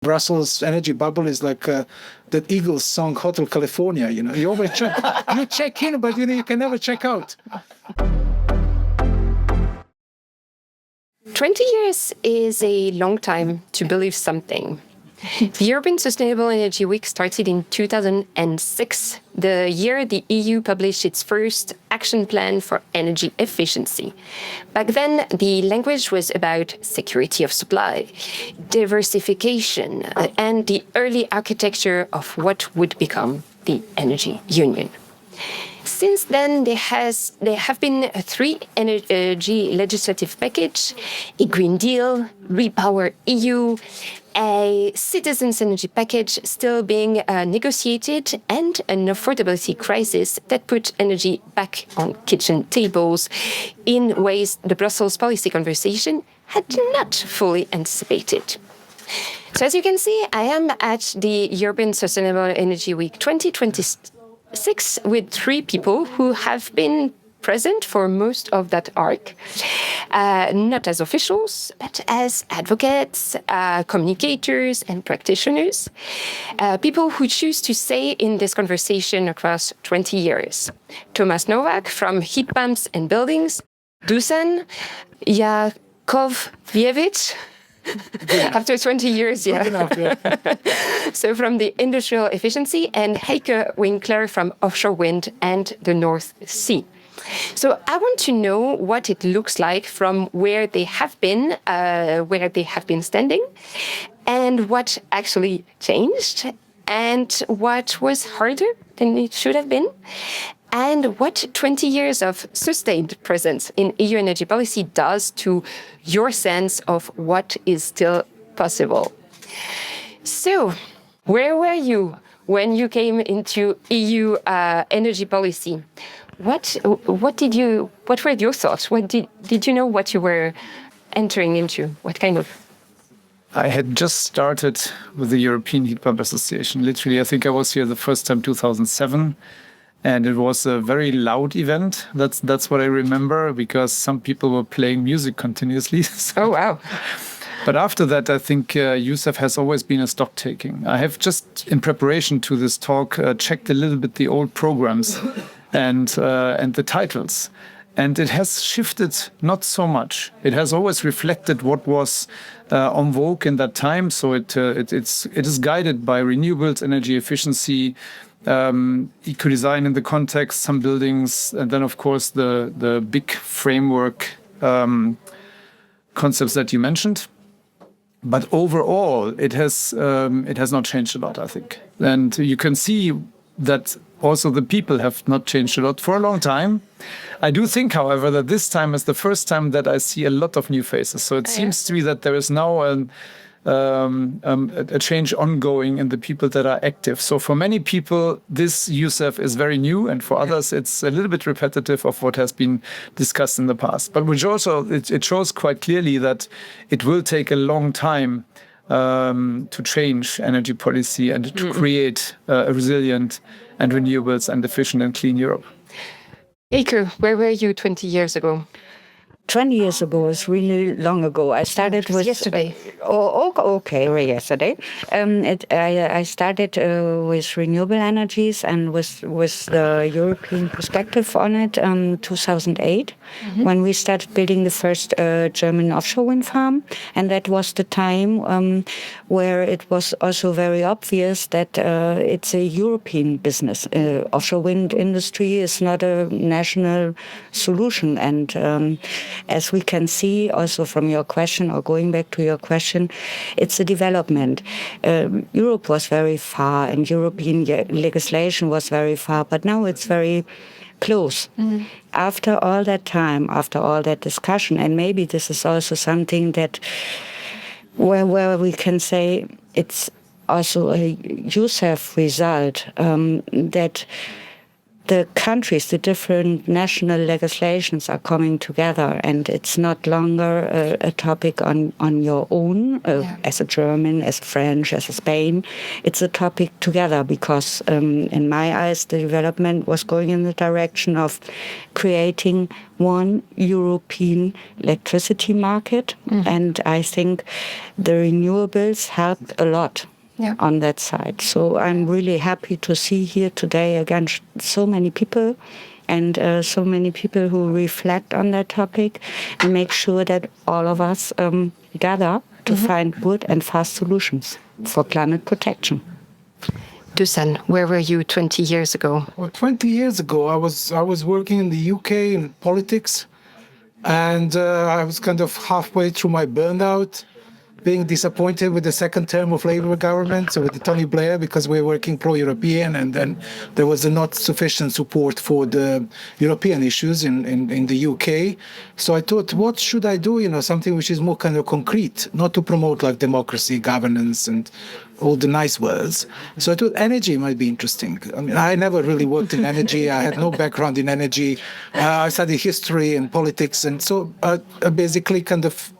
Brussels energy bubble is like the Eagles song Hotel California, You always you check in, but you can never check out. 20 years is a long time to believe something. The European Sustainable Energy Week started in 2006, the year the EU published its first action plan for energy efficiency. Back then, the language was about security of supply, diversification, and the early architecture of what would become the Energy Union. Since then, there have been 3 energy legislative packages, a Green Deal, Repower EU, a citizens' energy package still being negotiated, and an affordability crisis that put energy back on kitchen tables in ways the Brussels policy conversation had not fully anticipated. So as you can see, I am at the European Sustainable Energy Week 2026 with 3 people who have been present for most of that arc, not as officials, but as advocates, communicators, and practitioners, people who choose to stay in this conversation across 20 years. Thomas Nowak from Heat Pumps and Buildings, Dušan Jakovljević, after 20 years, So from the industrial efficiency, and Heike Winkler from offshore wind and the North Sea. So I want to know what it looks like from where they have been standing, and what actually changed, and what was harder than it should have been, and what 20 years of sustained presence in EU energy policy does to your sense of what is still possible. So, where were you when you came into EU energy policy? What were your thoughts? Did you know what you were entering into? What kind of? I had just started with the European Heat Pump Association. Literally, I think I was here the first time 2007. And it was a very loud event. That's what I remember, because some people were playing music continuously. Oh, wow. But after that, I think EUSEW has always been a stock taking. I have just, in preparation to this talk, checked a little bit the old programs and the titles. And it has shifted not so much. It has always reflected what was en vogue in that time. So it is guided by renewables, energy efficiency, eco-design in the context, some buildings, and then of course the big framework concepts that you mentioned. But overall, it has not changed a lot, I think. And you can see that also the people have not changed a lot for a long time. I do think, however, that this time is the first time that I see a lot of new faces. So it seems to me that there is now a change ongoing in the people that are active. So for many people, this EUSEW is very new, and for others, it's a little bit repetitive of what has been discussed in the past. But which also, it shows quite clearly that it will take a long time to change energy policy and to create a resilient and renewables and efficient and clean Europe. Heike, where were you 20 years ago? 20 years ago was really long ago. I started with yesterday. Yesterday. I started with renewable energies and with the European perspective on it in 2008, when we started building the first German offshore wind farm, and that was the time where it was also very obvious that it's a European business. Offshore wind industry is not a national solution, and as we can see also from your question, or going back to your question, it's a development. Europe was very far and European legislation was very far, but now it's very close. After all that time, after all that discussion, and maybe this is also something that where we can say it's also a EUSEW result, that the countries, the different national legislations are coming together, and it's not longer a topic on your own as a German, as a French, as a Spain. It's a topic together because, in my eyes, the development was going in the direction of creating one European electricity market, and I think the renewables helped a lot. On that side. So I'm really happy to see here today again so many people and so many people who reflect on that topic and make sure that all of us gather to find good and fast solutions for climate protection. Dušan, where were you 20 years ago? Well, 20 years ago, I was working in the UK in politics, and I was kind of halfway through my burnout, being disappointed with the second term of Labour government, so with Tony Blair, because we were working pro-European, and then there was not sufficient support for the European issues in the UK. So I thought, what should I do? Something which is more kind of concrete, not to promote like democracy, governance, and all the nice words. So I thought energy might be interesting. I mean, I never really worked in energy. I had no background in energy. I studied history and politics, and so I basically kind of.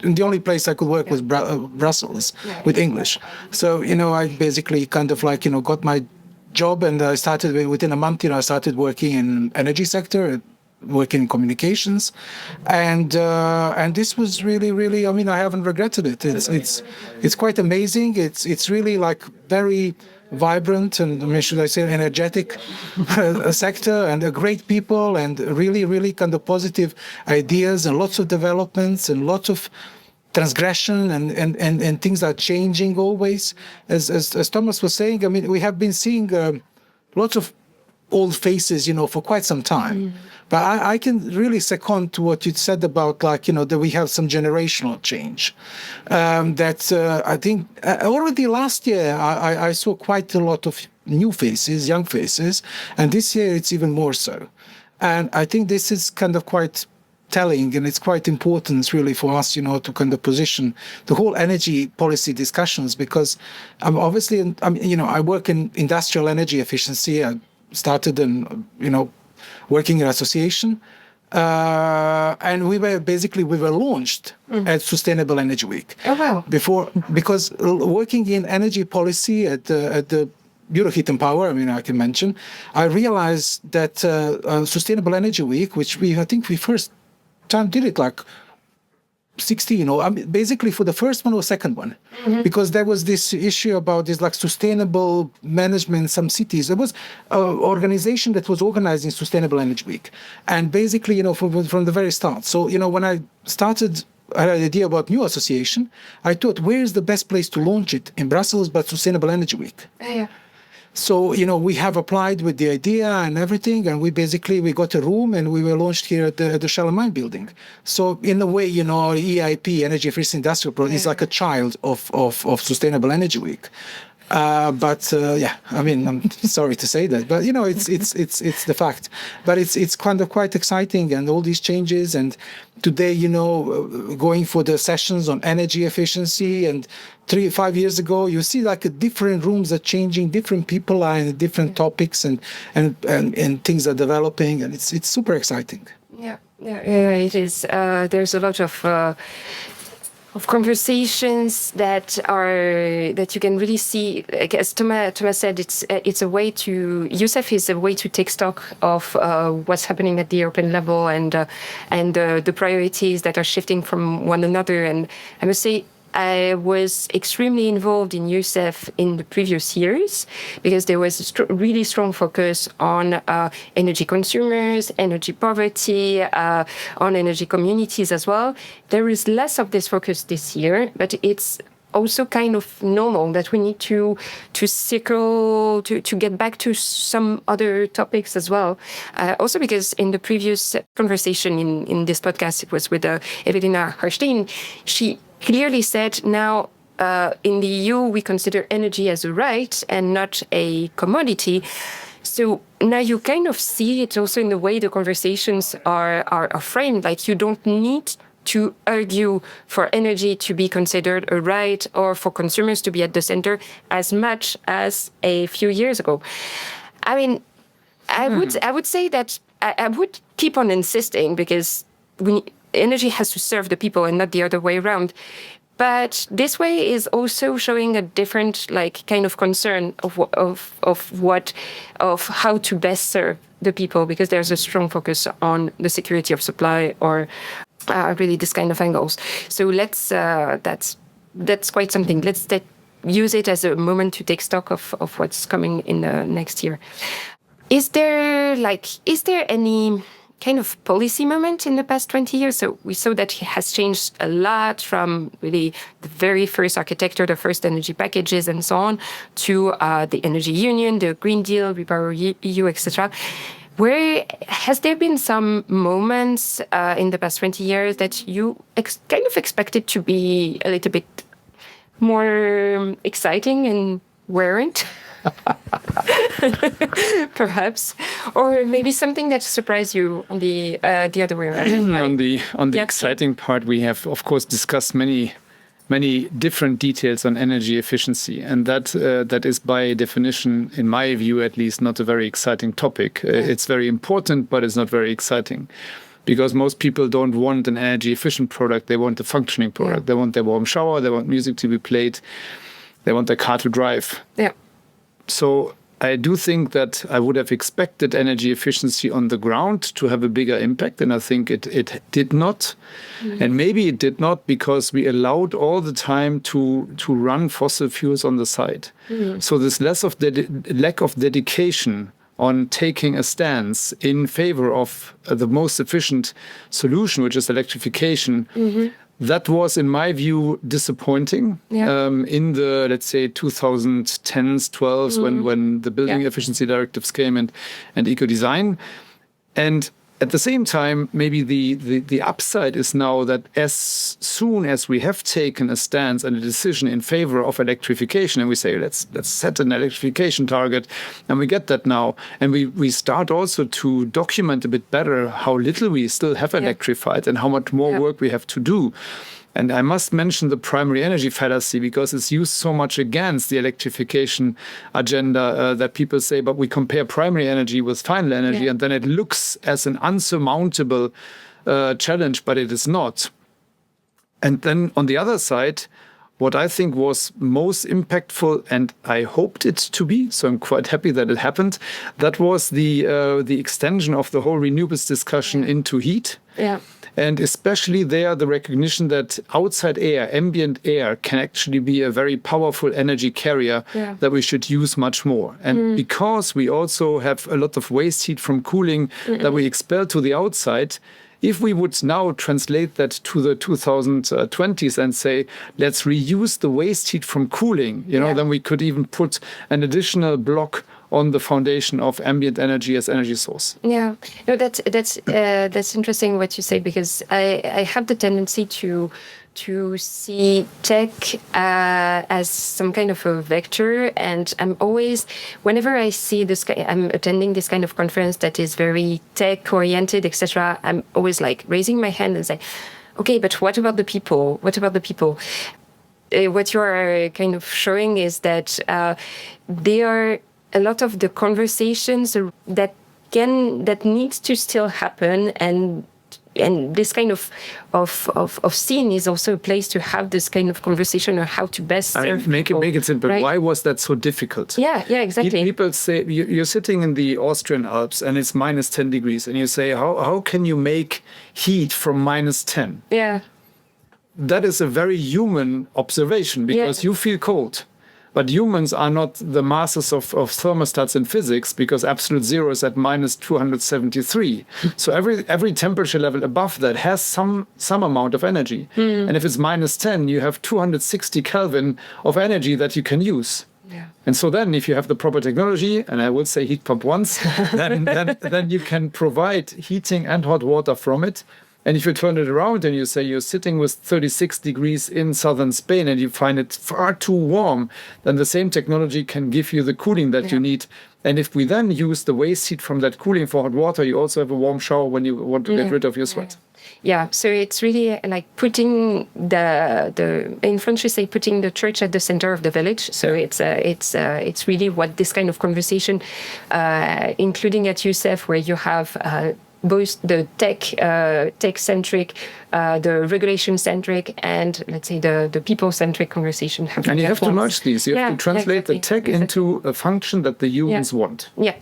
And the only place I could work was Brussels with English. So, I basically kind of like, got my job, and I started within a month, I started working in energy sector, working in communications. And this was really, really, I mean, I haven't regretted it. It's quite amazing. It's really like very vibrant and, should I say, energetic sector, and great people, and really, really kind of positive ideas, and lots of developments, and lots of transgression, and things are changing always. As Thomas was saying, I mean, we have been seeing lots of old faces, for quite some time. But I can really second to what you said about, like, that we have some generational change. I think already last year I saw quite a lot of new faces, young faces, and this year it's even more so. And I think this is kind of quite telling, and it's quite important really for us, to kind of position the whole energy policy discussions, because obviously, I work in industrial energy efficiency. I started in, working in an association, and we were launched at Sustainable Energy Week. Oh wow! Because working in energy policy at the Bureau of Heat and Power, I can mention, I realized that Sustainable Energy Week, which I think we first time did it like 16, basically for the first one or second one, because there was this issue about this like sustainable management in some cities. There was an organization that was organizing Sustainable Energy Week, and basically, from the very start. So, when I started, I had an idea about new association. I thought, where is the best place to launch it in Brussels, but Sustainable Energy Week? Yeah. So, we have applied with the idea and everything, and we got a room, and we were launched here at the Charlemagne building. So, in a way, EIP, Energy Efficient Industrial Project, is like a child of Sustainable Energy Week. I'm sorry to say that, but it's the fact. But it's kind of quite exciting, and all these changes. And today, going for the sessions on energy efficiency, and 3-5 years ago, you see like different rooms are changing, different people are in different topics, and things are developing, and it's super exciting. Yeah, it is. There's a lot of conversations that you can really see. Like, as Thomas said, it's a way to EUSEW is a way to take stock of what's happening at the European level, and the priorities that are shifting from one another. And I must say, I was extremely involved in EUSEW in the previous years, because there was a really strong focus on energy consumers, energy poverty, on energy communities as well. There is less of this focus this year, but it's also kind of normal that we need to circle, to get back to some other topics as well. Also because in the previous conversation in this podcast, it was with Evelina Harstein, she clearly said now in the EU we consider energy as a right and not a commodity. So now you kind of see it also in the way the conversations are framed. Like, you don't need to argue for energy to be considered a right or for consumers to be at the center as much as a few years ago. I mean, I would say that I would keep on insisting, because energy has to serve the people and not the other way around. But this way is also showing a different kind of concern of how to best serve the people, because there's a strong focus on the security of supply or really this kind of angles. So that's quite something. Let's use it as a moment to take stock of what's coming in the next year. Is there any kind of policy moment in the past 20 years? So we saw that it has changed a lot from really the very first architecture, the first energy packages and so on, to the Energy Union, the Green Deal, REPowerEU, etc. Where has there been some moments in the past 20 years that you kind of expected to be a little bit more exciting and weren't? Perhaps, or maybe something that surprised you on the other way around. On the exciting part, we have of course discussed many different details on energy efficiency, and that is by definition, in my view at least, not a very exciting topic. It's very important, but it's not very exciting. Because most people don't want an energy efficient product, they want a functioning product. They want their warm shower, they want music to be played, they want their car to drive. Yeah. So I do think that I would have expected energy efficiency on the ground to have a bigger impact, and I think it did not. And maybe it did not because we allowed all the time to run fossil fuels on the side. So this lack of dedication on taking a stance in favor of the most efficient solution, which is electrification, that was, in my view, disappointing in the, let's say, 2010s, 12s, when the building efficiency directives came and eco-design. And at the same time, maybe the upside is now that as soon as we have taken a stance and a decision in favor of electrification, and we say, let's set an electrification target, and we get that now, and we start also to document a bit better how little we still have electrified and how much more work we have to do. And I must mention the primary energy fallacy, because it's used so much against the electrification agenda that people say, but we compare primary energy with final energy, and then it looks as an unsurmountable challenge, but it is not. And then on the other side, what I think was most impactful, and I hoped it to be, so I'm quite happy that it happened, that was the extension of the whole renewables discussion into heat. Yeah. And especially there, the recognition that outside air, ambient air, can actually be a very powerful energy carrier that we should use much more. And because we also have a lot of waste heat from cooling that we expel to the outside, if we would now translate that to the 2020s and say, let's reuse the waste heat from cooling, then we could even put an additional block on the foundation of ambient energy as energy source. Yeah, no, that's interesting what you say, because I have the tendency to see tech as some kind of a vector, and I'm always, whenever I see this, I'm attending this kind of conference that is very tech oriented, etc. I'm always raising my hand and say, okay, but what about the people? What about the people? What you are kind of showing is that they are a lot of the conversations that needs to still happen, and this kind of scene is also a place to have this kind of conversation on how to best serve make it simple. Right? Why was that so difficult? Yeah, exactly. People say you're sitting in the Austrian Alps and it's minus 10 degrees, and you say, how can you make heat from minus 10? Yeah. That is a very human observation, because you feel cold. But humans are not the masters of thermostats in physics, because absolute zero is at minus 273. So every temperature level above that has some amount of energy. And if it's minus 10, you have 260 Kelvin of energy that you can use. Yeah. And so then if you have the proper technology, and I will say heat pump once, then you can provide heating and hot water from it. And if you turn it around and you say you're sitting with 36 degrees in southern Spain and you find it far too warm, then the same technology can give you the cooling that you need. And if we then use the waste heat from that cooling for hot water, you also have a warm shower when you want to get rid of your sweat. Yeah, so it's really like putting the in French we say putting the church at the center of the village. So it's really what this kind of conversation, including at EUSEW, where you have both the tech centric, the regulation centric, and let's say the people centric conversation. And you have to merge these. You have to translate the tech into a function that the humans want. Yeah.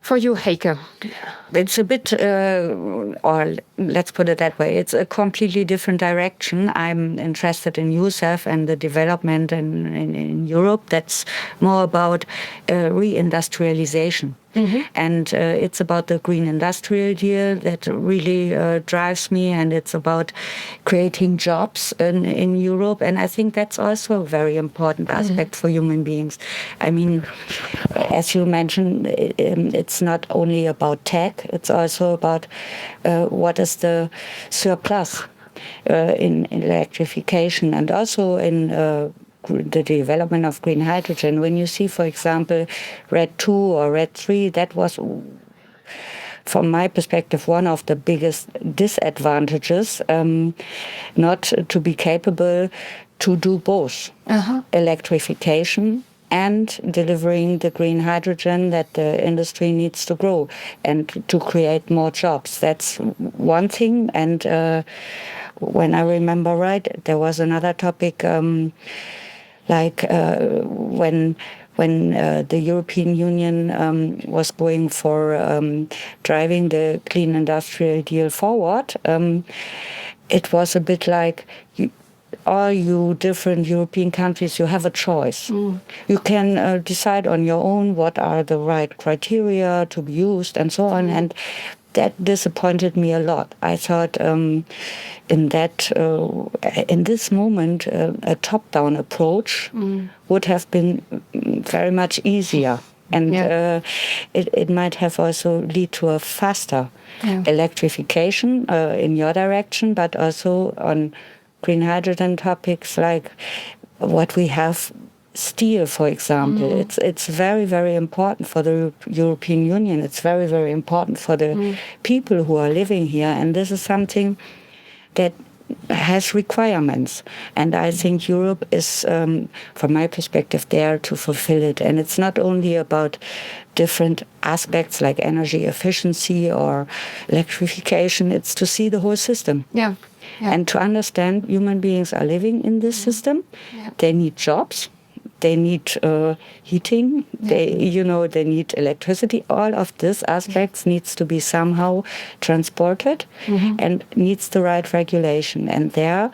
For you, Heike. It's a bit, or let's put it that way, it's a completely different direction. I'm interested in EUSEW and the development in Europe. That's more about reindustrialization. Mm-hmm. And it's about the Green Industrial Deal that really drives me, and it's about creating jobs in Europe. And I think that's also a very important aspect for human beings. I mean, as you mentioned, it's not only about tech, it's also about what is the surplus in electrification and also in the development of green hydrogen. When you see, for example, RED 2 or RED 3, that was, from my perspective, one of the biggest disadvantages, not to be capable to do both electrification and delivering the green hydrogen that the industry needs to grow and to create more jobs. That's one thing. And when I remember right, there was another topic when the European Union was going for driving the Clean Industrial Deal forward, it was a bit like, all you different European countries, you have a choice. You can decide on your own what are the right criteria to be used and so on. And that disappointed me a lot. I thought in this moment, a top-down approach would have been very much easier. And it might have also lead to a faster electrification in your direction, but also on green hydrogen topics like what we have, steel, for example. It's very, very important for the European Union. It's very, very important for the people who are living here. And this is something that has requirements. And I think Europe is, from my perspective, there to fulfill it. And it's not only about different aspects like energy efficiency or electrification. It's to see the whole system. Yeah. And to understand human beings are living in this system. They need jobs. They need heating. They need electricity. All of these aspects needs to be somehow transported and needs the right regulation. And there,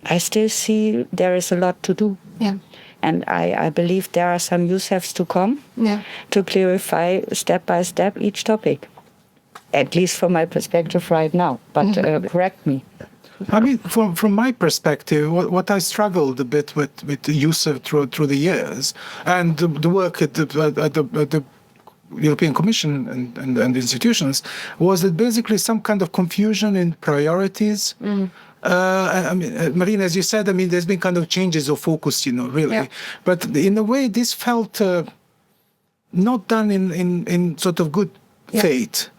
I still see there is a lot to do. Yeah. And I believe there are some EUSEWs to come to clarify step by step each topic. At least from my perspective right now. But correct me. I mean, from my perspective, what I struggled a bit with EUSEW through the years, and the work at the European Commission and institutions, was that basically some kind of confusion in priorities. I mean, Marina, as you said, I mean, there's been kind of changes of focus, really. Yeah. But in a way, this felt not done in sort of good faith.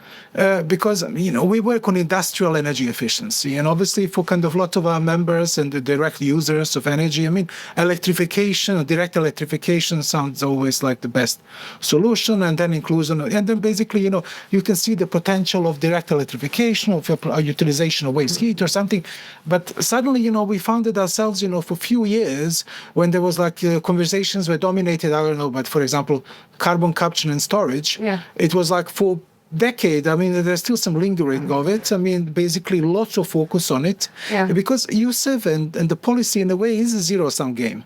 Because, we work on industrial energy efficiency, and obviously for kind of a lot of our members and the direct users of energy, I mean, electrification or direct electrification sounds always like the best solution, and then inclusion, and then basically, you can see the potential of direct electrification, of utilization of waste heat or something. But suddenly, we found it ourselves, for a few years when there was like conversations were dominated, I don't know, but for example, carbon capture and storage, it was like for decade, I mean, there's still some lingering of it. I mean, basically lots of focus on it. Because EUSEW and the policy in a way is a zero-sum game.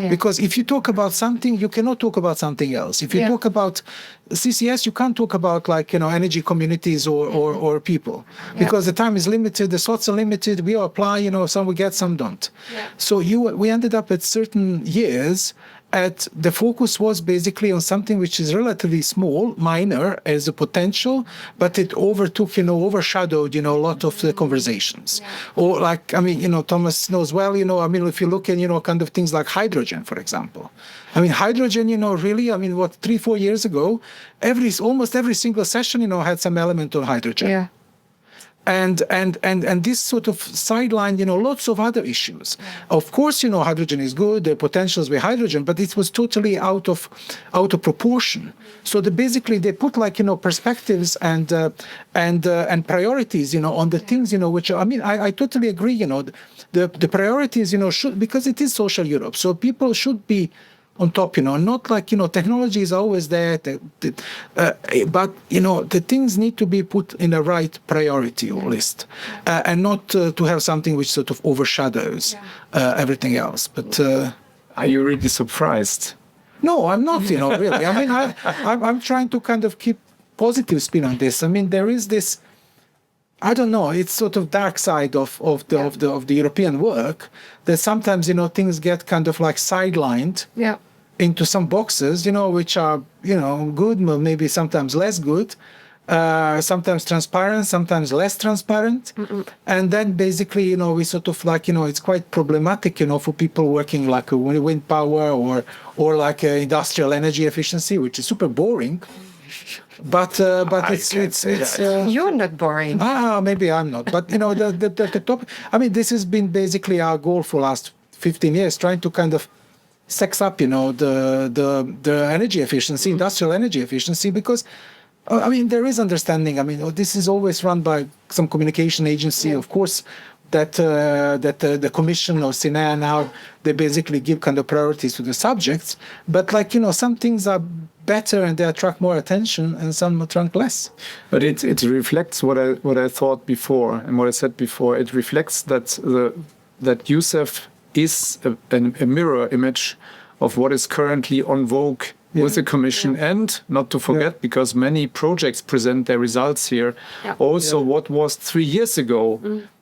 Because if you talk about something, you cannot talk about something else. If you talk about CCS, you can't talk about energy communities or people. Because the time is limited, the slots are limited, we apply, some we get, some don't. So we ended up at certain years the focus was basically on something which is relatively small, minor as a potential, but it overshadowed, a lot of the conversations. Or like, I mean, Thomas knows well, I mean, if you look at, kind of things like hydrogen, for example. I mean, hydrogen, really, I mean, 3-4 years ago, almost every single session, had some element of hydrogen. and this sort of sidelined, lots of other issues. Of course, hydrogen is good. There are potentials with hydrogen, but it was totally out of proportion. So basically they put perspectives and priorities, on the things, which I totally agree. The priorities, should, because it is social Europe, so people should be on top, not technology is always there, but, the things need to be put in the right priority list and not to have something which sort of overshadows everything else. But are you really surprised? No, I'm not, really. I'm trying to kind of keep positive spin on this. There is this, I don't know, it's sort of dark side of the European work that sometimes, things get kind of like sidelined. Yeah. Into some boxes, which are, good, maybe sometimes less good, sometimes transparent, sometimes less transparent. And then basically, we sort of it's quite problematic, for people working like wind power or like industrial energy efficiency, which is super boring. But it's you're not boring. Maybe I'm not. But, the topic, this has been basically our goal for the last 15 years, trying to kind of sex up, the energy efficiency, industrial energy efficiency, because, there is understanding. This is always run by some communication agency, of course, that the Commission or SINEA now, they basically give kind of priorities to the subjects. But some things are better and they attract more attention and some attract less. But it reflects what I thought before and what I said before. It reflects that EUSEW is a mirror image of what is currently on vogue with the Commission, and not to forget, because many projects present their results here, also what was 3 years ago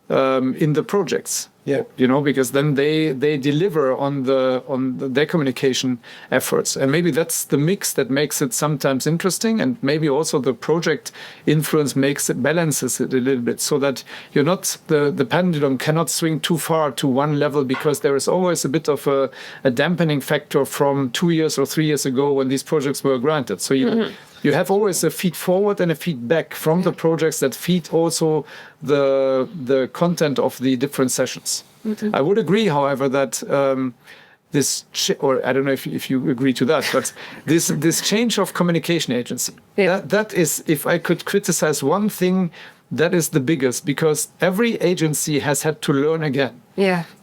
in the projects. Because then they deliver on their communication efforts, and maybe that's the mix that makes it sometimes interesting, and maybe also the project influence balances it a little bit, so that you're not the pendulum cannot swing too far to one level, because there is always a bit of a dampening factor from 2 years or 3 years ago when these projects were granted. So you have always a feed forward and a feedback from the projects that feed also the content of the different sessions. I would agree, however, that or I don't know if you agree to that, but this change of communication agency, that is, if I could criticize one thing, that is the biggest, because every agency has had to learn again.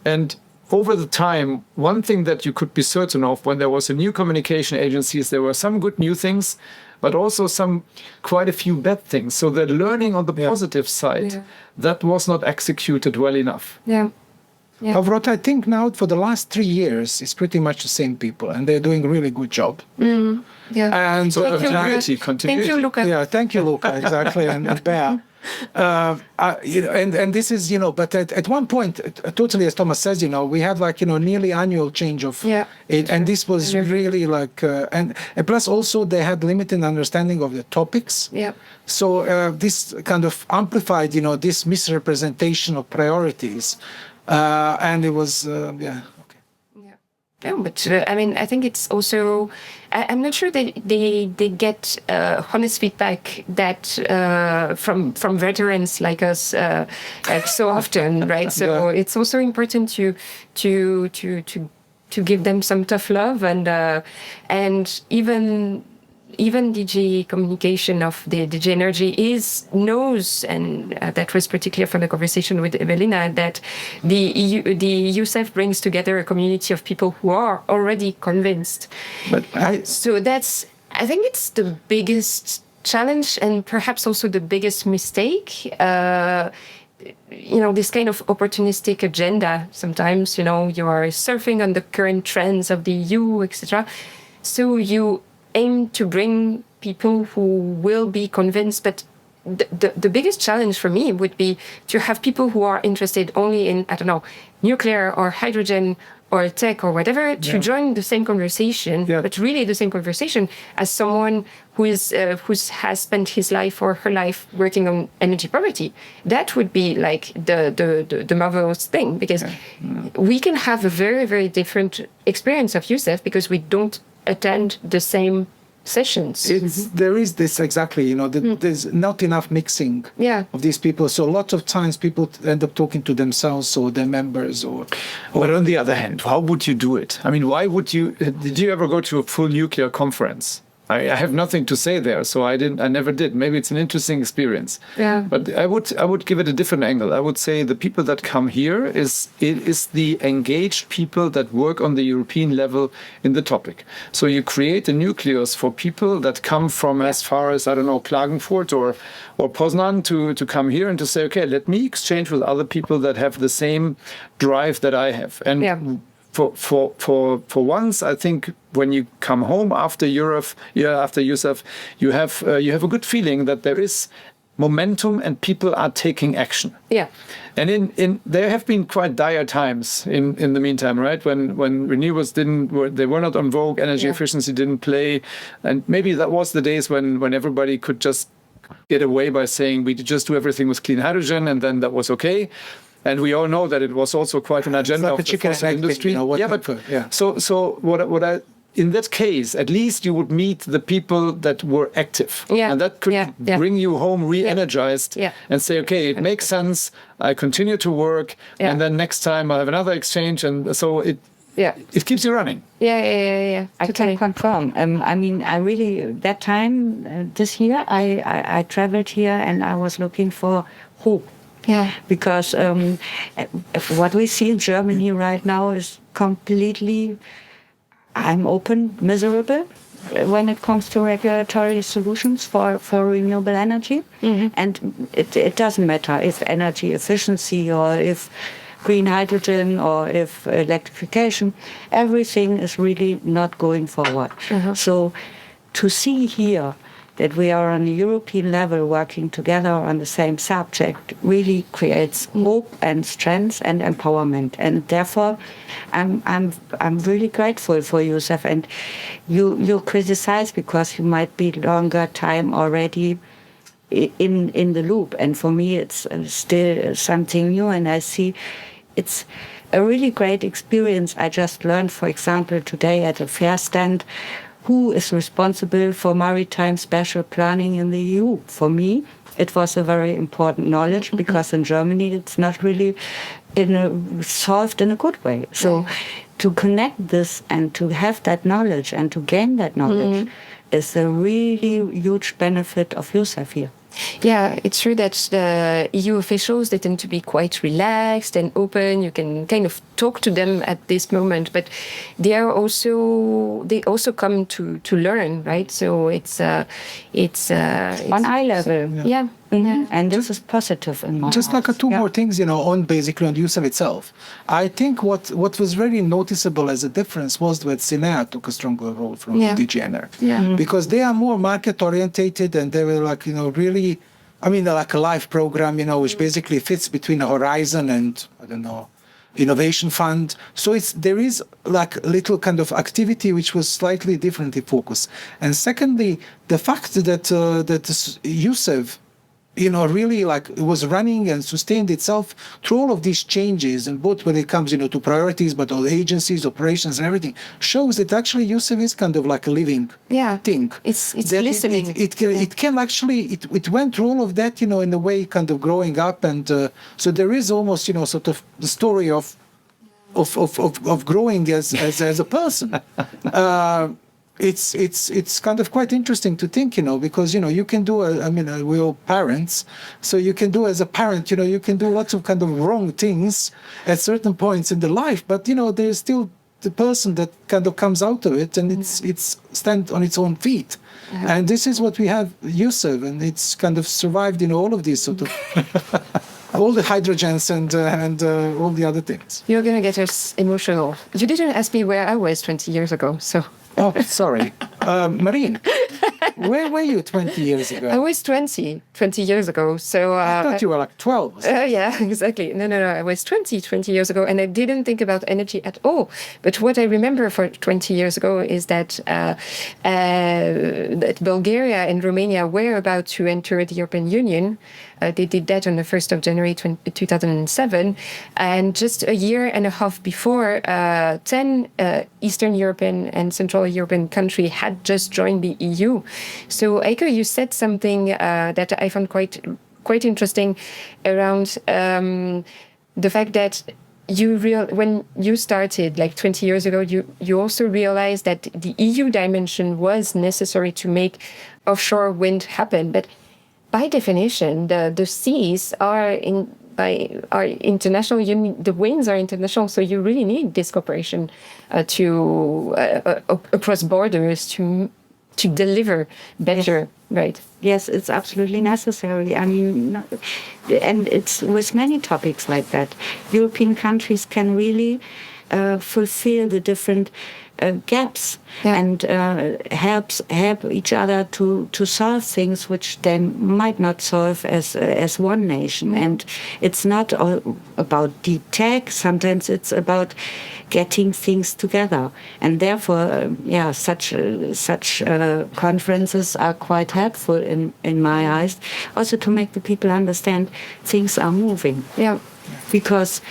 And over the time, one thing that you could be certain of when there was a new communication agency is there were some good new things, but also quite a few bad things. So the learning on the positive side, that was not executed well enough. However, what I think now for the last 3 years is pretty much the same people, and they're doing a really good job. And so continuity. Thank you, Luca. Yeah, thank you, Luca, exactly, and Bear. And this is, but at one point, totally as Thomas says, we had nearly annual change of it, and this was really and plus also they had limited understanding of the topics. So this kind of amplified, this misrepresentation of priorities, and it was Yeah, but I think it's also, I'm not sure they get honest feedback that from veterans like us so often, right? So it's also important to give them some tough love, and even DG communication of the DG Energy knows, and that was particular from the conversation with Evelina, that the EUSEW brings together a community of people who are already convinced. So I think it's the biggest challenge, and perhaps also the biggest mistake. This kind of opportunistic agenda. Sometimes, you are surfing on the current trends of the EU, etc. So you aim to bring people who will be convinced, but the biggest challenge for me would be to have people who are interested only in, nuclear or hydrogen or tech or whatever, to join the same conversation, but really the same conversation as someone who has spent his life or her life working on energy poverty. That would be the marvelous thing, because we can have a very, very different experience of EUSEW because we don't attend the same sessions. There is this exactly, there's not enough mixing of these people. So a lot of times people end up talking to themselves or their members or. But on the other hand, how would you do it? I mean, why would you? Did you ever go to a full nuclear conference? I have nothing to say there, so I never did. Maybe it's an interesting experience. Yeah. But I would give it a different angle. I would say the people that come here is the engaged people that work on the European level in the topic. So you create a nucleus for people that come from as far as, I don't know, Klagenfurt or Poznan to come here and to say, okay, let me exchange with other people that have the same drive that I have. And for once, I think when you come home after after EUSEW, you have a good feeling that there is momentum and people are taking action. Yeah. And there have been quite dire times in the meantime, right? When renewables they were not on vogue, energy efficiency didn't play, and maybe that was the days when everybody could just get away by saying we just do everything with clean hydrogen, and then that was okay. And we all know that it was also quite an agenda of the fossil industry. So what I in that case, at least you would meet the people that were active, and that could bring you home re-energized and say, okay, it makes sense. I continue to work, and then next time I have another exchange, and so it keeps you running. Yeah. I can confirm. I mean, I really that time this year I traveled here and I was looking for hope. Yeah. Because what we see in Germany right now is completely, I'm open, miserable when it comes to regulatory solutions for renewable energy. And it doesn't matter if energy efficiency or if green hydrogen or if electrification, everything is really not going forward. So to see here that we are on a European level working together on the same subject really creates hope and strength and empowerment. And therefore, I'm really grateful for EUSEW. And you criticize because you might be longer time already in the loop. And for me, it's still something new. And I see it's a really great experience. I just learned, for example, today at a fair stand, who is responsible for maritime spatial planning in the EU. For me, it was a very important knowledge because in Germany it's not really solved in a good way. So to connect this and to have that knowledge and to gain that knowledge is a really huge benefit of EUSEW here. Yeah, it's true that the EU officials, they tend to be quite relaxed and open. You can kind of talk to them at this moment, but they also come to learn, right? So it's on eye level. Yeah. And this is positive in my Just like two more things, on EUSEW itself. I think what was really noticeable as a difference was that Sinea took a stronger role from DG Energy. Because they are more market orientated and they were like, really, like a live program, which basically fits between a Horizon and, I don't know, Innovation Fund. So there is like a little kind of activity which was slightly differently focused. And secondly, the fact that EUSEW, really like it was running and sustained itself through all of these changes, and both when it comes, to priorities, but all the agencies, operations, and everything, shows that actually EUSEW is kind of like a living thing. It's listening. It can actually, it went through all of that, in a way, kind of growing up, and so there is almost, sort of the story of growing as a person. It's kind of quite interesting to think, because, you can do, we're all parents, so you can do as a parent, you can do lots of kind of wrong things at certain points in the life, but, there's still the person that kind of comes out of it and it's stand on its own feet. And this is what we have EUSEW, and it's kind of survived, all of these sort of, all the hydrogens and all the other things. You're going to get us emotional. You didn't ask me where I was 20 years ago, so... Oh, sorry. Marine. Where were you 20 years ago? I was 20 years ago. So I thought you were like 12. yeah, exactly. No. I was 20 years ago, and I didn't think about energy at all. But what I remember for 20 years ago is that that Bulgaria and Romania were about to enter the European Union. They did that on the 1st of January 2007. And just a year and a half before, 10 Eastern European and Central European countries had just joined the EU. So, Heike, you said something that I found quite interesting around the fact that when you started like 20 years ago, you also realized that the EU dimension was necessary to make offshore wind happen. But by definition, the seas are international. The winds are international, so you really need this cooperation across borders to deliver better. Right. Yes, it's absolutely necessary. I mean, and it's with many topics like that. European countries can really fulfill the different gaps and help each other to solve things which they might not solve as one nation. And it's not all about deep tech. Sometimes it's about getting things together. And therefore, such conferences are quite helpful in my eyes, also to make the people understand things are moving. Yeah. Because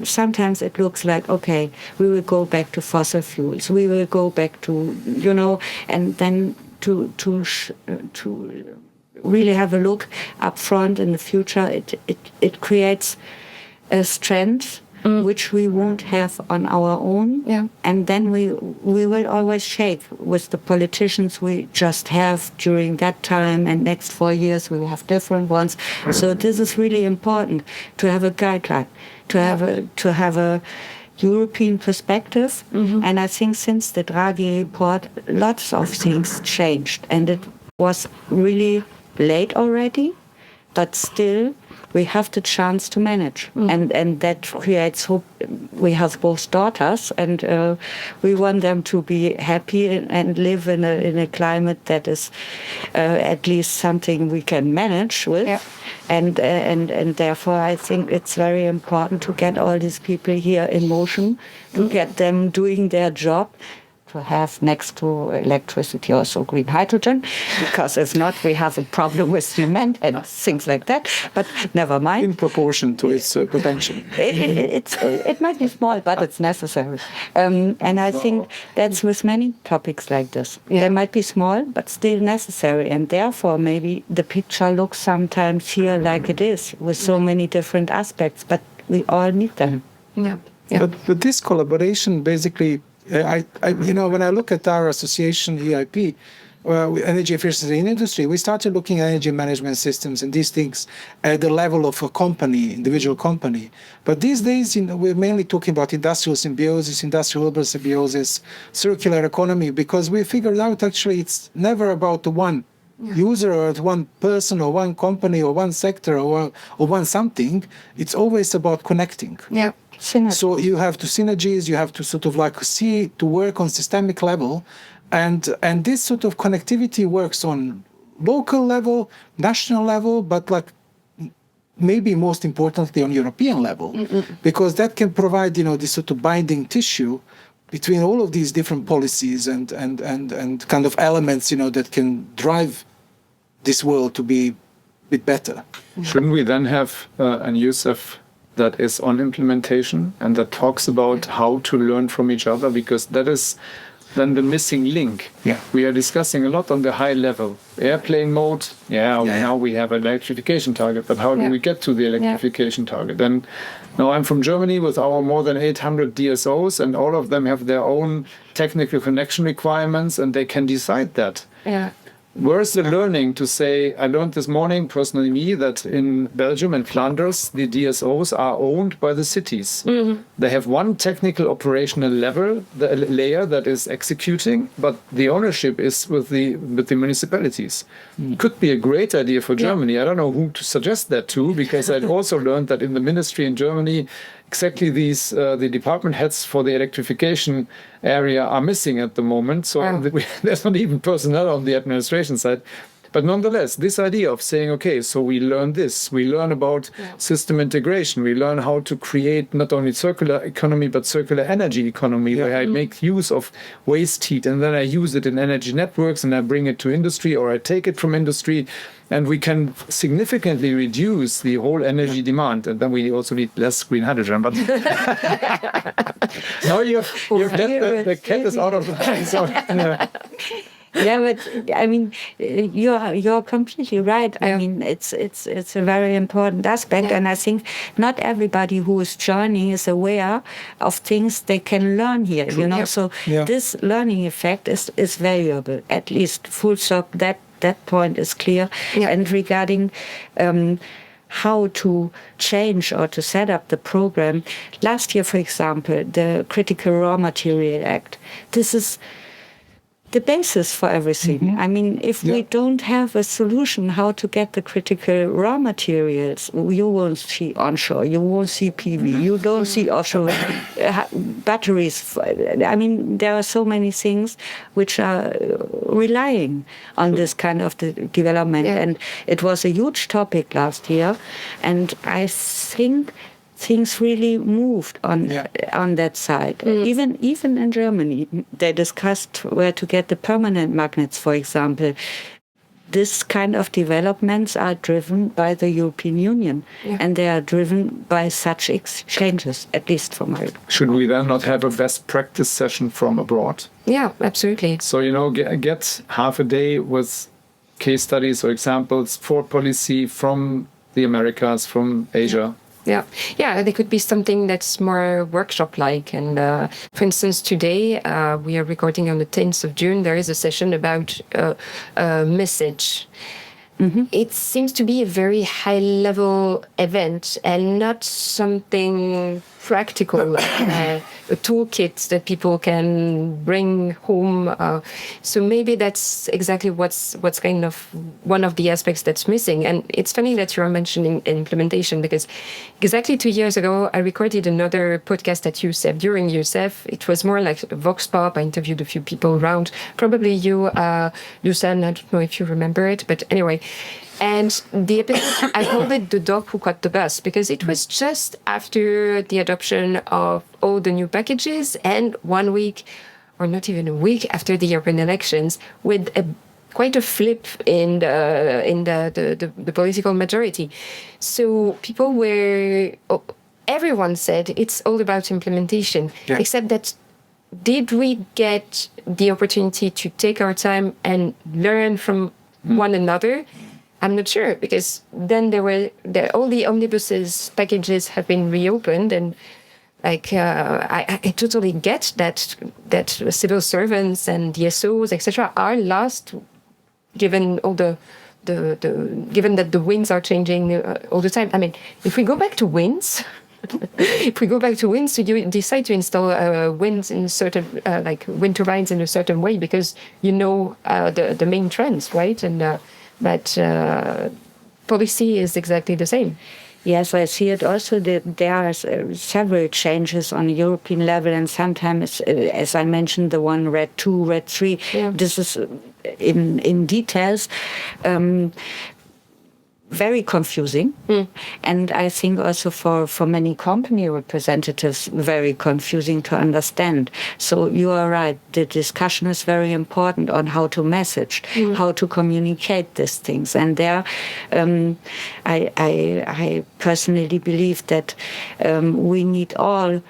sometimes it looks like, okay, we will go back to fossil fuels, we will go back to, and then to really have a look up front in the future, it creates a strength which we won't have on our own. Yeah. And then we will always shape with the politicians we just have during that time, and next 4 years we will have different ones. So this is really important, to have a guideline, to have a European perspective. And I think since the Draghi report, lots of things changed, and it was really late already, but still we have the chance to manage. And that creates hope. We have both daughters, and we want them to be happy and live in a climate that is at least something we can manage with. Yeah. And therefore I think it's very important to get all these people here in motion, to get them doing their job, to have next to electricity also green hydrogen, because if not, we have a problem with cement and things like that. But never mind. In proportion to its potential. It might be small, but it's necessary. And I think that's with many topics like this. Yeah. They might be small, but still necessary. And therefore, maybe the picture looks sometimes here like it is, with so many different aspects, but we all need them. Yeah. But this collaboration basically, when I look at our association, EIP, Energy Efficiency in Industry, we started looking at energy management systems and these things at the level of a company, individual company. But these days, we're mainly talking about industrial symbiosis, industrial urban symbiosis, circular economy, because we figured out actually it's never about the one user or one person or one company or one sector or one something. It's always about connecting. Yeah. Synergy. So you have to synergies, you have to sort of like to work on systemic level, and this sort of connectivity works on local level, national level, but like maybe most importantly on European level, because that can provide this sort of binding tissue between all of these different policies and kind of elements that can drive this world to be a bit better. Shouldn't we then have an EUSEW that is on implementation and that talks about how to learn from each other, because that is then the missing link. Yeah. We are discussing a lot on the high level. Airplane mode, now we have an electrification target, but how do we get to the electrification target? And now I'm from Germany with our more than 800 DSOs, and all of them have their own technical connection requirements, and they can decide that. Yeah. Where's the learning to say, I learned this morning, personally me, that in Belgium and Flanders, the DSOs are owned by the cities. They have one technical operational layer that is executing, but the ownership is with the municipalities. Could be a great idea for Germany. I don't know who to suggest that to, because I'd also learned that in the ministry in Germany, exactly these the department heads for the electrification area are missing at the moment. So there's not even personnel on the administration side. But nonetheless, this idea of saying, okay, so we learn this, we learn about system integration, we learn how to create not only circular economy, but circular energy economy, where I make use of waste heat and then I use it in energy networks and I bring it to industry or I take it from industry. And we can significantly reduce the whole energy demand. And then we also need less green hydrogen. But now you've let the cat is out of the bag. So, Yeah, but I mean, you're completely right. I mean, it's a very important aspect, and I think not everybody who is joining is aware of things they can learn here. You know, so this learning effect is valuable. At least full stop. That point is clear. And regarding how to change or to set up the program, last year, for example, the Critical Raw Material Act. This is the basis for everything. I mean, if we don't have a solution how to get the critical raw materials, you won't see onshore, you won't see PV, you don't see offshore batteries. I mean, there are so many things which are relying on this kind of development. And it was a huge topic last year. And I think things really moved on that side. Even in Germany, they discussed where to get the permanent magnets, for example. This kind of developments are driven by the European Union, and they are driven by such exchanges, at least from my. Should we then not have a best practice session from abroad? Yeah, absolutely. So, you know, get half a day with case studies or examples for policy from the Americas, from Asia. Yeah, there could be something that's more workshop-like. And for instance, today we are recording on the 10th of June. There is a session about a message. It seems to be a very high-level event and not something practical, a toolkit that people can bring home. So maybe that's exactly what's kind of one of the aspects that's missing. And it's funny that you're mentioning implementation, because exactly 2 years ago, I recorded another podcast at EUSEW. During EUSEW, it was more like a vox pop. I interviewed a few people around. Probably you, Dušan, I don't know if you remember it, but anyway. And the episode, I called it The Dog Who Caught the Bus, because it was just after the adoption of all the new packages and 1 week, or not even a week, after the European elections, with quite a flip in the political majority. So people were, everyone said it's all about implementation, except that did we get the opportunity to take our time and learn from one another? I'm not sure, because then all the omnibuses packages have been reopened, and like I totally get that civil servants and DSOs, etc., are lost, given all given that the winds are changing all the time. I mean, if we go back to winds. So you decide to install winds in certain, like wind turbines in a certain way, because you know the main trends, right? And but policy is exactly the same. Yes, I see it also that there are several changes on European level, and sometimes, as I mentioned, the one RED 2, RED 3, this is in details. Very confusing, and I think also for many company representatives very confusing to understand. So you are right, the discussion is very important on how to message, how to communicate these things. And there I personally believe that we need all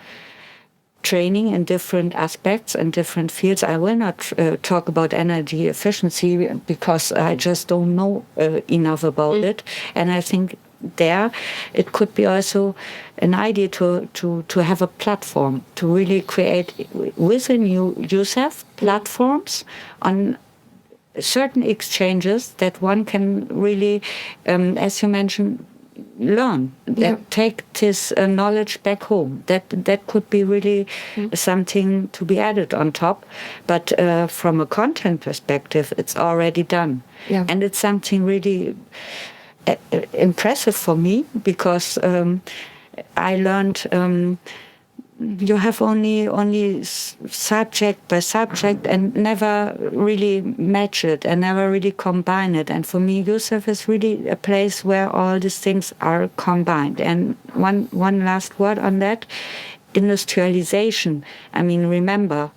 training in different aspects and different fields. I will not talk about energy efficiency because I just don't know enough about it. And I think there it could be also an idea to have a platform, to really create within EUSEW platforms on certain exchanges that one can really, as you mentioned, learn, take this knowledge back home. That could be really something to be added on top. But from a content perspective, it's already done. And it's something really impressive for me, because I learned you have only subject by subject and never really match it and never really combine it. And for me, EUSEW is really a place where all these things are combined. And one last word on that, industrialization. I mean, remember,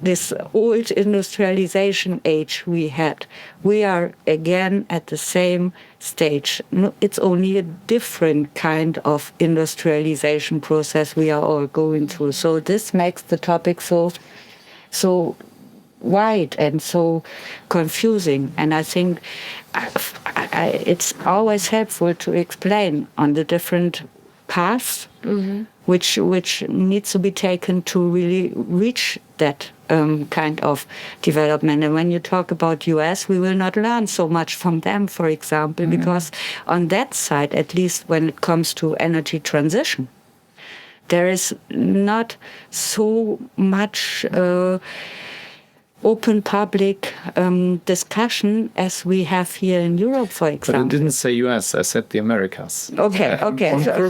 this old industrialization age we had, we are again at the same stage. It's only a different kind of industrialization process we are all going through. So this makes the topic so wide and so confusing. And I think it's always helpful to explain on the different paths which needs to be taken to really reach that kind of development. And when you talk about US, we will not learn so much from them, for example, because on that side, at least when it comes to energy transition, there is not so much open public discussion as we have here in Europe, for example. But I didn't say US, I said the Americas. Okay.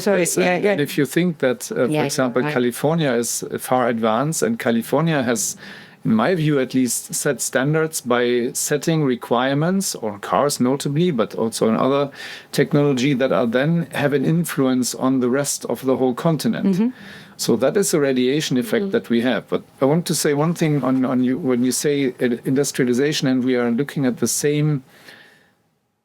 Sorry. Yeah. And if you think that, for example, right. California is far advanced, and California has, in my view at least, set standards by setting requirements on cars notably, but also on other technology that are then have an influence on the rest of the whole continent. So that is a radiation effect that we have. But I want to say one thing on you when you say industrialization, and we are looking at the same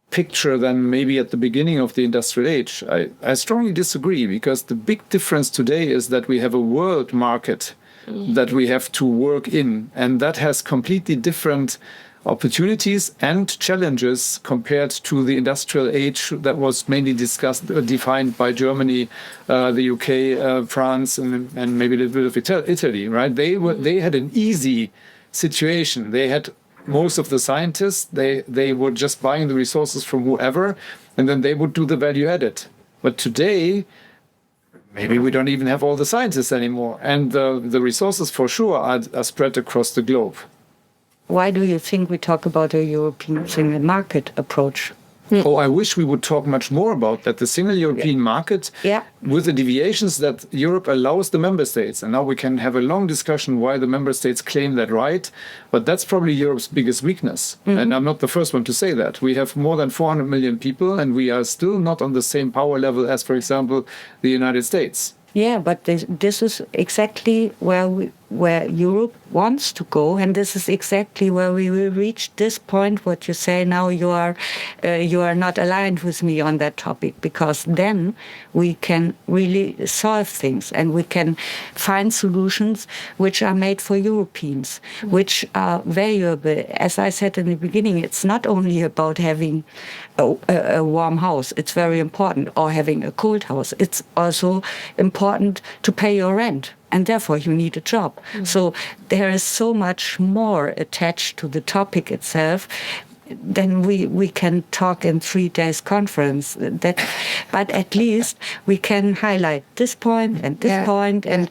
picture than maybe at the beginning of the industrial age. I strongly disagree, because the big difference today is that we have a world market that we have to work in, and that has completely different opportunities and challenges compared to the industrial age that was mainly defined by Germany, the UK, France, and maybe a little bit of Italy, right? They had an easy situation. They had most of the scientists, they were just buying the resources from whoever, and then they would do the value added. But today, maybe we don't even have all the scientists anymore, and the resources for sure are spread across the globe. Why do you think we talk about a European single market approach? Oh, I wish we would talk much more about that. The single European market, with the deviations that Europe allows the member states. And now we can have a long discussion why the member states claim that right. But that's probably Europe's biggest weakness. And I'm not the first one to say that. We have more than 400 million people, and we are still not on the same power level as, for example, the United States. Yeah, but this is exactly where Europe wants to go, and this is exactly where we will reach this point. What you say now, you are not aligned with me on that topic, because then we can really solve things and we can find solutions which are made for Europeans, which are valuable. As I said in the beginning, it's not only about having a warm house. It's very important, or having a cold house. It's also important to pay your rent, and therefore you need a job. So there is so much more attached to the topic itself than we can talk in 3 days conference. But at least we can highlight this point and this point, and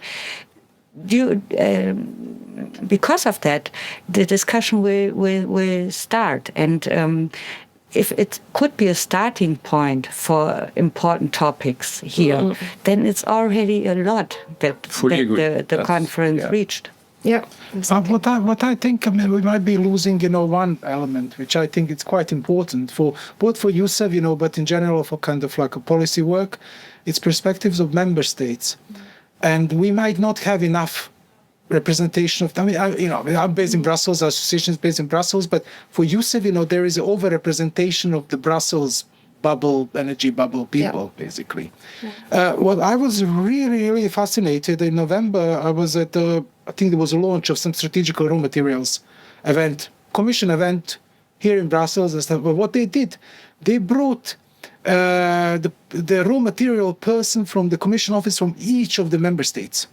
because of that, the discussion will start. And if it could be a starting point for important topics here, then it's already a lot that the conference reached. Yeah. Exactly. What I think, I mean, we might be losing, one element, which I think is quite important for both for EUSEW, but in general for kind of like a policy work. It's perspectives of member states, and we might not have enough representation of. I mean, I'm based in Brussels. Our association is based in Brussels, but for EUSEW, there is an over-representation of the Brussels bubble, energy bubble people, basically. Well, I was really, really fascinated. In November, I was at I think there was a launch of some strategic raw materials commission event here in Brussels and stuff. But what they did, they brought the raw material person from the commission office from each of the member states.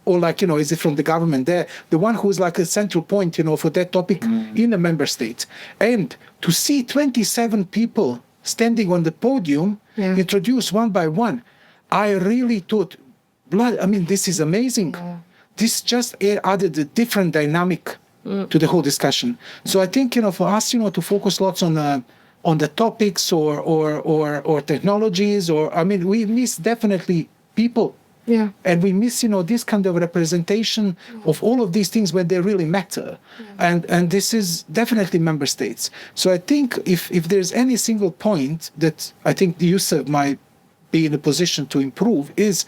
Or like, is it from the government there? The one who's like a central point, for that topic in a member state. And to see 27 people standing on the podium, introduced one by one, I really thought, this is amazing. This just added a different dynamic to the whole discussion. So I think, for us, to focus lots on on the topics or technologies, or I mean, we miss definitely people. Yeah. And we miss, this kind of representation of all of these things when they really matter. And this is definitely member states. So I think if there's any single point that I think the EUSEW might be in a position to improve is,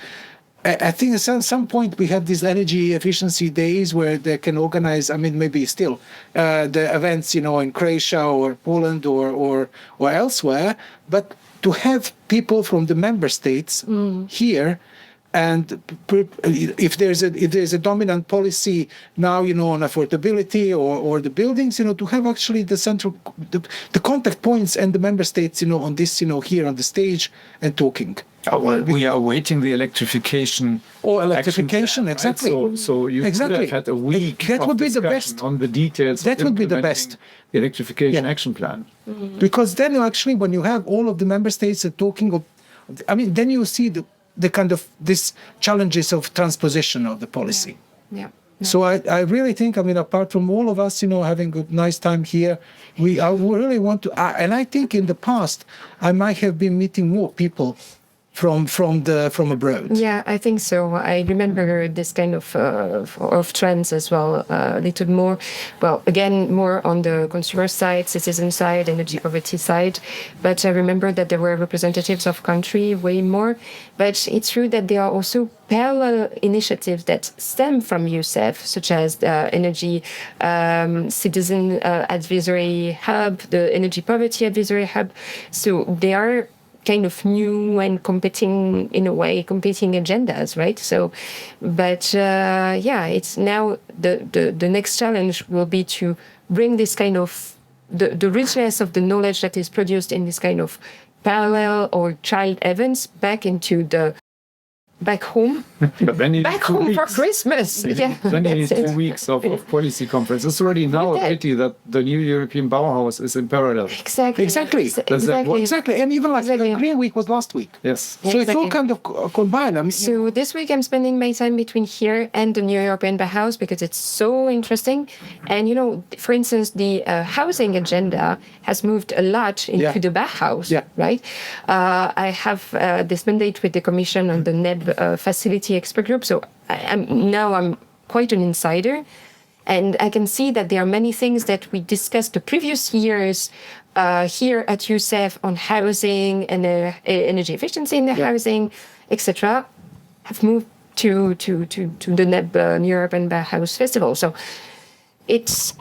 I think at some point we have these energy efficiency days where they can organize, I mean, maybe still the events, in Croatia or Poland or elsewhere, but to have people from the member states here. And if there's a dominant policy now, on affordability or the buildings, to have actually the central, the contact points and the member states, on this, here on the stage and talking. We are awaiting the electrification. Or electrification, plan, exactly. Right? So you could have had a week that would be the discussion best on the details. That would be the best. The electrification action plan. Because then actually, when you have all of the member states talking, then you see the kind of these challenges of transposition of the policy. Yeah. So I really think, apart from all of us, having a nice time here, we really want to, and I think in the past, I might have been meeting more people from abroad. Yeah, I think so. I remember this kind of trends as well. A little more, well, again, more on the consumer side, citizen side, energy poverty side. But I remember that there were representatives of country way more. But it's true that there are also parallel initiatives that stem from EUSEW, such as the Energy Citizen Advisory Hub, the Energy Poverty Advisory Hub. So they are kind of new and competing agendas, right? So, but it's now the next challenge will be to bring this kind of the richness of the knowledge that is produced in this kind of parallel or child events back home. But then you Back home for Christmas. Yeah, then you need that's it. 2 weeks of policy conference. It's already now a pity that the new European Bauhaus is in parallel. Exactly. Exactly. And even like the Green Week was last week. Yes. So it's all kind of combined. So this week I'm spending my time between here and the new European Bauhaus because it's so interesting. And, for instance, the housing agenda has moved a lot into the Bauhaus, right? I have this mandate with the Commission on the NEB facility expert group. So I'm quite an insider. And I can see that there are many things that we discussed the previous years here at EUSEW on housing and energy efficiency in the housing, etc., have moved to the NEB European Bauhaus Festival. So it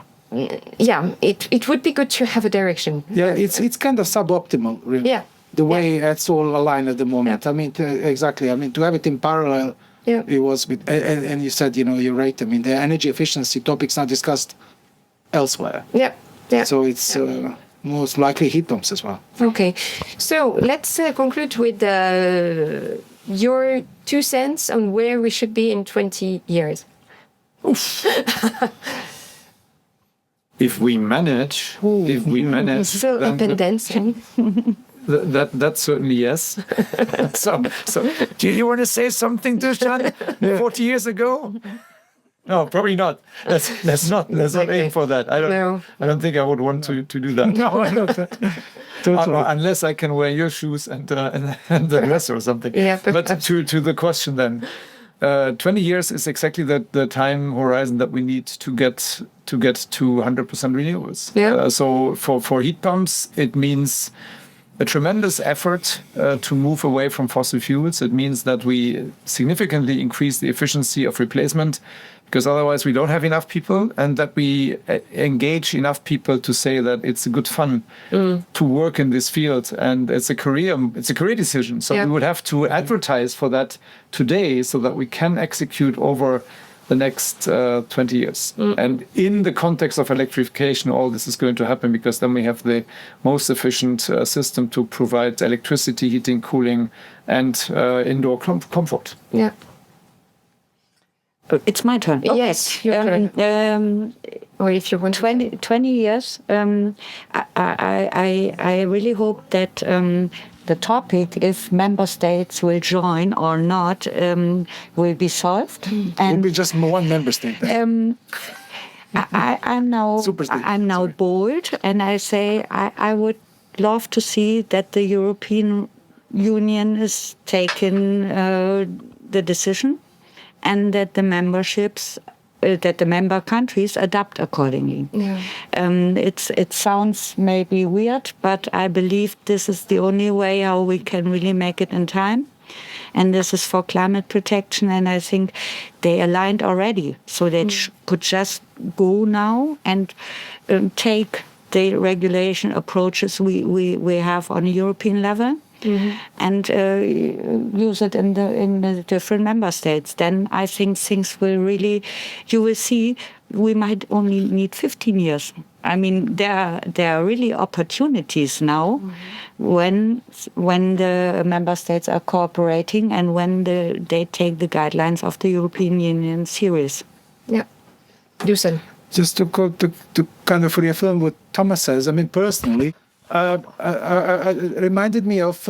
would be good to have a direction. Yeah, it's kind of suboptimal, really. Yeah. The way it's all aligned at the moment. Exactly. To have it in parallel, it was with, and you said, you're right. The energy efficiency topics are discussed elsewhere. Yeah. So it's most likely heat pumps as well. Okay. So let's conclude with your 2 cents on where we should be in 20 years. Oof. If we manage, Still up and dancing. That's certainly yes. so do you want to say something, Dušan? 40 years ago? No, probably not. Let's not aim for that. I don't think I would want to do that. No, I don't. Totally. Unless I can wear your shoes and the rest or something. Yeah, but to the question then. 20 years is exactly the time horizon that we need to get to 100% renewables. Yeah. So for heat pumps, it means a tremendous effort to move away from fossil fuels. It means that we significantly increase the efficiency of replacement, because otherwise we don't have enough people, and that we engage enough people to say that it's a good fun to work in this field, and it's a career decision. So we would have to advertise for that today so that we can execute over the next 20 years. And in the context of electrification, all this is going to happen, because then we have the most efficient system to provide electricity, heating, cooling, and indoor comfort. Yeah. It's my turn. Okay. Yes, your turn. Or if you want 20 years, I really hope that the topic, if member states will join or not, will be solved. And will be just one member state. I'm now bold, and I say I would love to see that the European Union is taking the decision, and that the member countries adapt accordingly. Yeah. It sounds maybe weird, but I believe this is the only way how we can really make it in time. And this is for climate protection, and I think they aligned already. So they could just go now and take the regulation approaches we have on a European level. And use it in the different member states. Then I think things will really, you will see, we might only need 15 years. I mean, there are really opportunities now when the member states are cooperating and when they take the guidelines of the European Union serious. Yeah. Dušan. Just to kind of reaffirm what Thomas says, I mean, personally, it reminded me of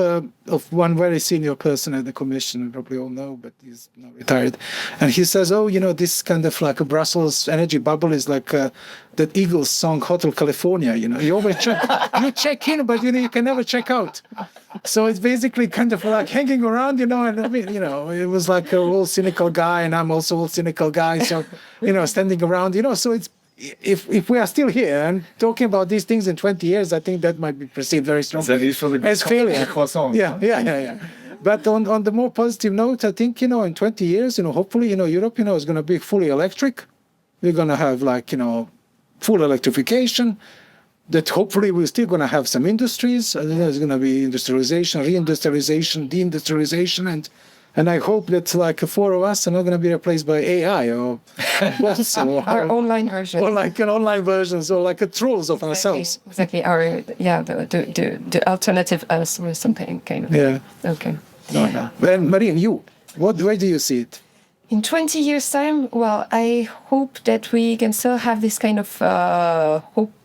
one very senior person at the Commission, you probably all know, but he's now retired. And he says, this kind of like a Brussels energy bubble is like that Eagles song, Hotel California, You always you check in, but, you can never check out. So it's basically kind of like hanging around, and I mean, it was like a real cynical guy, and I'm also a cynical guy. So, standing around, so it's, if we are still here and talking about these things in 20 years, I think that might be perceived very strongly as failure. Yeah. But on the more positive note, I think, in 20 years, hopefully, Europe, is going to be fully electric. We're going to have full electrification. That hopefully we're still going to have some industries. There's going to be industrialization, reindustrialization, deindustrialization, and I hope that four of us are not going to be replaced by AI or bots or online versions. Or online versions or trolls of ourselves. Exactly. Or the alternative us or something kind of. Yeah. Okay. No. And Marine, where do you see it? In 20 years' time, well, I hope that we can still have this kind of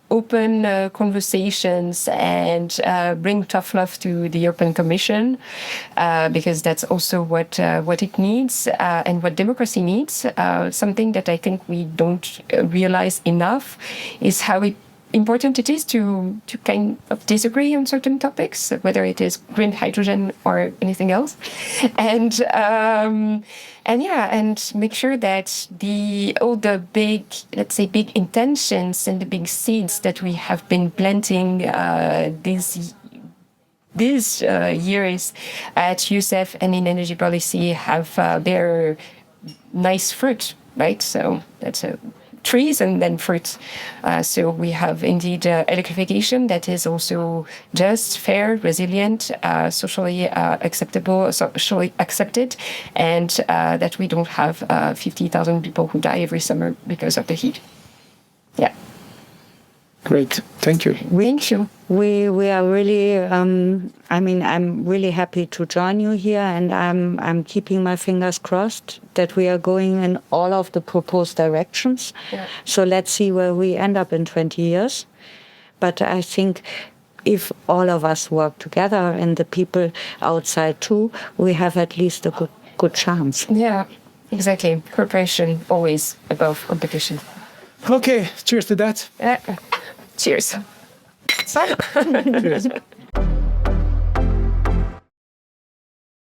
open conversations and bring tough love to the European Commission, because that's also what it needs and what democracy needs. Something that I think we don't realize enough is how important it is to kind of disagree on certain topics, whether it is green hydrogen or anything else, and make sure that all the big intentions and the big seeds that we have been planting these years at EUSEW and in energy policy have bear nice fruit, right? So that's trees and then fruits. So we have indeed electrification that is also just, fair, resilient, socially accepted, and that we don't have 50,000 people who die every summer because of the heat. Yeah. Great. Thank you. Thank you. We are really, I'm really happy to join you here, and I'm keeping my fingers crossed that we are going in all of the proposed directions. Yeah. So let's see where we end up in 20 years. But I think if all of us work together and the people outside too, we have at least a good chance. Yeah, exactly. Cooperation always above competition. Okay, cheers to that. Cheers. Cheers.